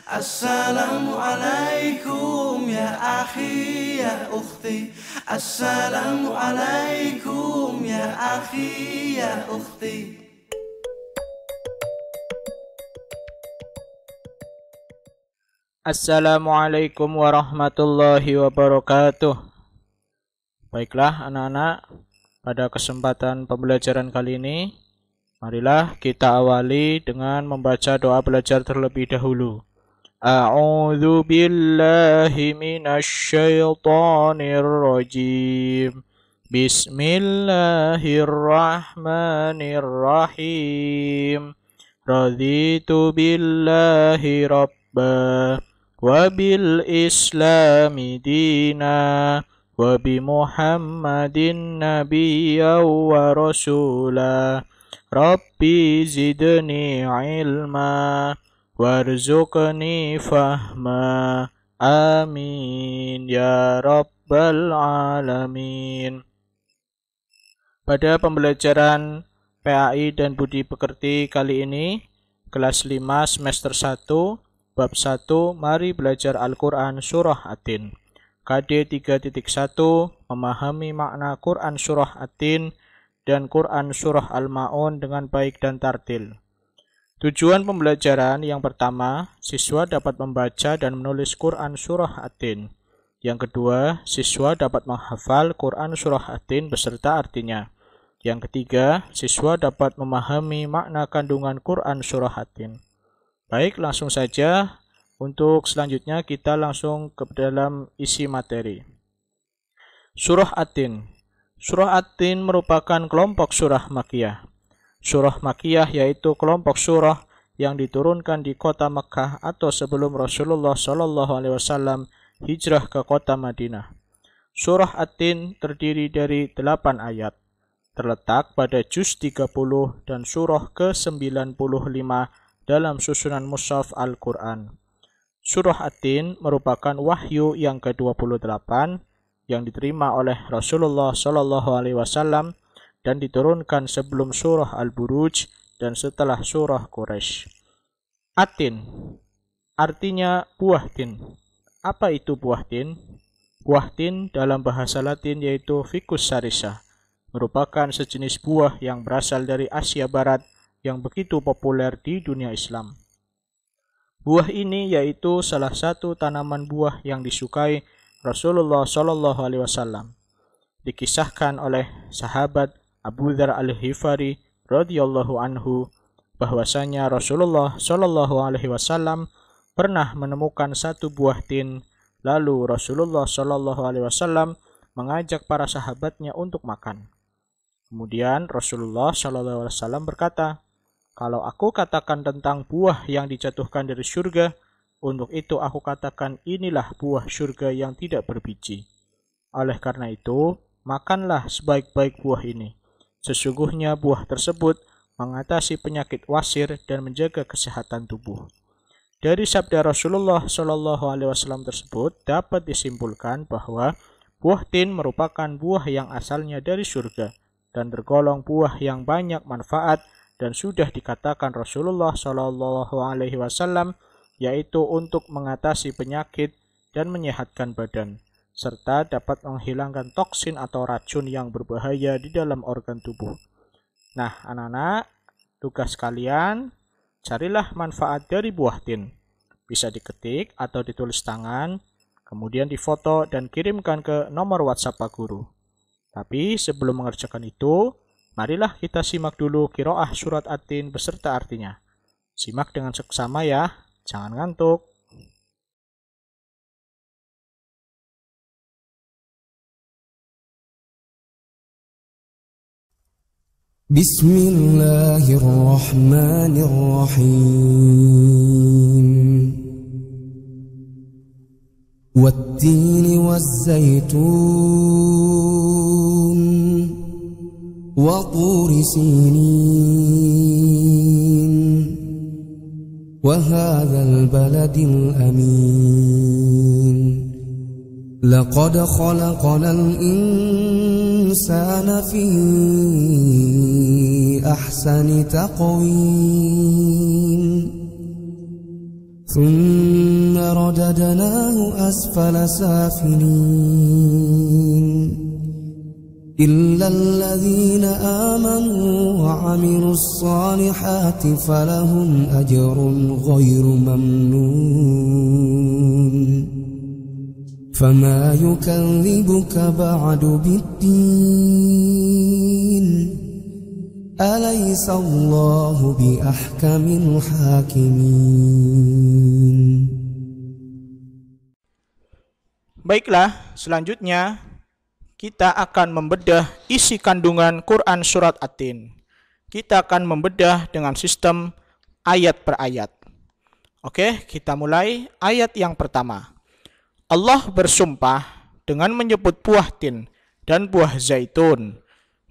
Assalamualaikum ya akhi ya ukhti. Assalamualaikum ya akhi ya ukhti. Assalamualaikum warahmatullahi wabarakatuh. Baiklah anak-anak, pada kesempatan pembelajaran kali ini, marilah kita awali dengan membaca doa belajar terlebih dahulu. A'udzu billahi minasyaitonir rajim. Bismillahirrahmanirrahim. Raditu billahi rabba wa bil islami dina wa bi muhammadin nabiyya wa rasula. Rabbi zidni ilma warzuqni fahma. Amin ya rabbal alamin. Pada pembelajaran PAI dan Budi Pekerti kali ini, kelas 5 semester 1 bab 1, mari belajar Al-Quran Surah At-Tin. KD 3.1, memahami makna Quran Surah At-Tin dan Quran Surah Al-Ma'un dengan baik dan tartil. Tujuan pembelajaran yang pertama, siswa dapat membaca dan menulis Quran Surah At-Tin. Yang kedua, siswa dapat menghafal Quran Surah At-Tin beserta artinya. Yang ketiga, siswa dapat memahami makna kandungan Quran Surah At-Tin. Baik, langsung saja. Untuk selanjutnya kita langsung ke dalam isi materi. Surah At-Tin. Surah At-Tin merupakan kelompok surah Makkiyah. Surah Makkiyah yaitu kelompok surah yang diturunkan di kota Mekkah atau sebelum Rasulullah SAW hijrah ke kota Madinah. Surah At-Tin terdiri dari 8 ayat. Terletak pada juz 30 dan surah ke-95 dalam susunan mushaf Al-Quran. Surah At-Tin merupakan wahyu yang ke-28 yang diterima oleh Rasulullah SAW dan diturunkan sebelum surah Al-Buruj dan setelah surah Quraisy. At-Tin artinya buah tin. Apa itu buah tin? Buah tin dalam bahasa Latin yaitu Ficus sarissa, merupakan sejenis buah yang berasal dari Asia Barat yang begitu populer di dunia Islam. Buah ini yaitu salah satu tanaman buah yang disukai Rasulullah SAW. Dikisahkan oleh sahabat Abu Dzar Al-Ghifari radhiyallahu anhu bahwasanya Rasulullah SAW pernah menemukan satu buah tin, lalu Rasulullah SAW mengajak para sahabatnya untuk makan. Kemudian Rasulullah SAW berkata, "Kalau aku katakan tentang buah yang dijatuhkan dari surga, untuk itu aku katakan inilah buah surga yang tidak berbiji. Oleh karena itu, makanlah sebaik-baik buah ini. Sesungguhnya buah tersebut mengatasi penyakit wasir dan menjaga kesehatan tubuh." Dari sabda Rasulullah SAW tersebut dapat disimpulkan bahwa buah tin merupakan buah yang asalnya dari surga dan tergolong buah yang banyak manfaat dan sudah dikatakan Rasulullah SAW yaitu untuk mengatasi penyakit dan menyehatkan badan serta dapat menghilangkan toksin atau racun yang berbahaya di dalam organ tubuh. Nah, anak-anak, tugas kalian carilah manfaat dari buah tin. Bisa diketik atau ditulis tangan, kemudian difoto dan kirimkan ke nomor WhatsApp Pak Guru. Tapi sebelum mengerjakan itu, marilah kita simak dulu qiraah surat At-Tin beserta artinya. Simak dengan seksama ya, jangan ngantuk. Bismillahirrahmanirrahim. Wat-tini waz-zaytun wa turi sinin wa hadzal baladil amin. Laqad khalaqnal insana fi ahsani taqwim. Thumma رددناه أسفل سافلين إلا الذين آمنوا وعملوا الصالحات فلهم أجر غير ممنون فما يكذبك بعد بالدين أليس الله بأحكم الحاكمين. Baiklah, selanjutnya kita akan membedah isi kandungan Quran Surat At-Tin. Kita akan membedah dengan sistem ayat per ayat. Oke, kita mulai ayat yang pertama. Allah bersumpah dengan menyebut buah tin dan buah zaitun.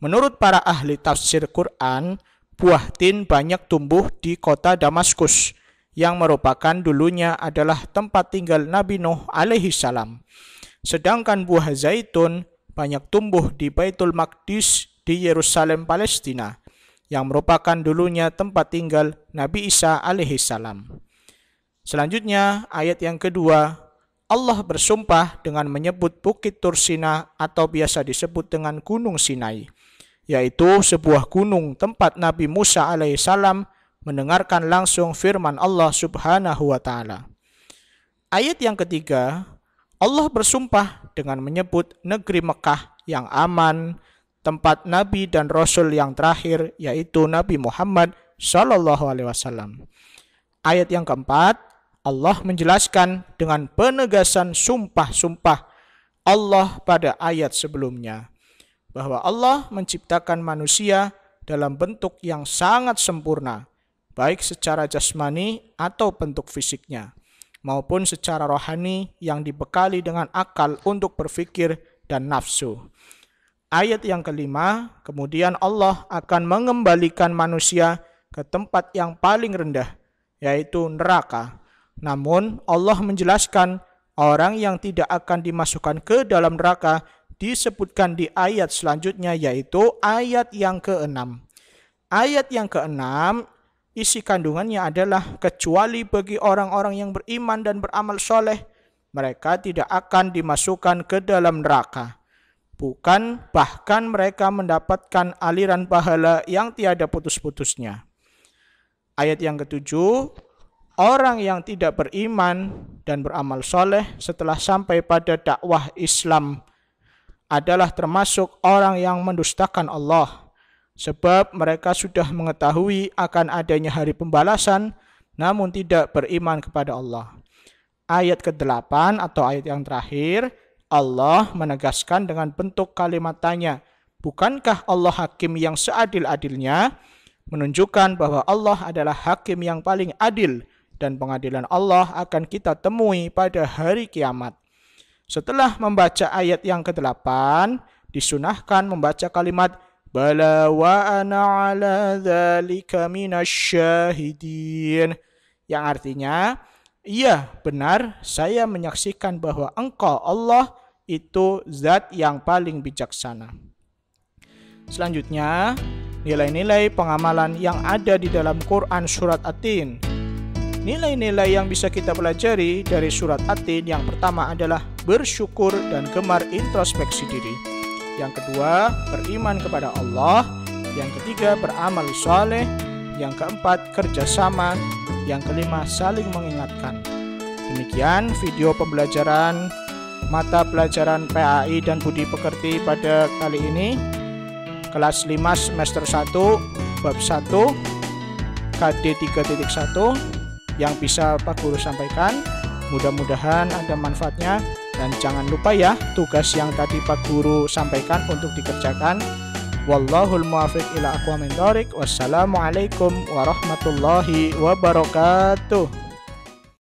Menurut para ahli tafsir Quran, buah tin banyak tumbuh di kota Damaskus, yang merupakan dulunya adalah tempat tinggal Nabi Nuh alaihi salam. Sedangkan buah zaitun banyak tumbuh di Baitul Maqdis di Yerusalem, Palestina, yang merupakan dulunya tempat tinggal Nabi Isa alaihi salam. Selanjutnya, ayat yang kedua, Allah bersumpah dengan menyebut Bukit Tursina atau biasa disebut dengan Gunung Sinai, yaitu sebuah gunung tempat Nabi Musa alaihi salam mendengarkan langsung firman Allah subhanahu wa ta'ala. Ayat yang ketiga, Allah bersumpah dengan menyebut negeri Mekah yang aman, tempat Nabi dan Rasul yang terakhir, yaitu Nabi Muhammad SAW. Ayat yang keempat, Allah menjelaskan dengan penegasan sumpah-sumpah Allah pada ayat sebelumnya, bahwa Allah menciptakan manusia dalam bentuk yang sangat sempurna, baik secara jasmani atau bentuk fisiknya, maupun secara rohani yang dibekali dengan akal untuk berpikir dan nafsu. Ayat yang kelima, kemudian Allah akan mengembalikan manusia ke tempat yang paling rendah, yaitu neraka. Namun Allah menjelaskan orang yang tidak akan dimasukkan ke dalam neraka disebutkan di ayat selanjutnya, yaitu ayat yang keenam. Ayat yang keenam, isi kandungannya adalah kecuali bagi orang-orang yang beriman dan beramal soleh, mereka tidak akan dimasukkan ke dalam neraka. Bukan, bahkan mereka mendapatkan aliran pahala yang tiada putus-putusnya. Ayat yang ketujuh, orang yang tidak beriman dan beramal soleh setelah sampai pada dakwah Islam adalah termasuk orang yang mendustakan Allah, sebab mereka sudah mengetahui akan adanya hari pembalasan, namun tidak beriman kepada Allah. Ayat ke-8 atau ayat yang terakhir, Allah menegaskan dengan bentuk kalimat tanya, bukankah Allah hakim yang seadil-adilnya? Menunjukkan bahwa Allah adalah hakim yang paling adil, dan pengadilan Allah akan kita temui pada hari kiamat. Setelah membaca ayat yang ke-8, disunahkan membaca kalimat Bala wa ana ala dzalika minasyahidin, yang artinya, iya benar, saya menyaksikan bahwa engkau Allah itu zat yang paling bijaksana. Selanjutnya, nilai-nilai pengamalan yang ada di dalam Quran Surat At-Tin. Nilai-nilai yang bisa kita pelajari dari Surat At-Tin yang pertama adalah bersyukur dan gemar introspeksi diri. Yang kedua, beriman kepada Allah. Yang ketiga, beramal soleh. Yang keempat, kerjasama. Yang kelima, saling mengingatkan. Demikian video pembelajaran mata pelajaran PAI dan Budi Pekerti pada kali ini. Kelas 5 semester 1, bab 1, KD 3.1 yang bisa Pak Guru sampaikan. Mudah-mudahan ada manfaatnya. Dan jangan lupa ya, tugas yang tadi Pak Guru sampaikan untuk dikerjakan. Wallahul muwaffiq ila aqwamit thoriq. Wassalamualaikum warahmatullahi wabarakatuh.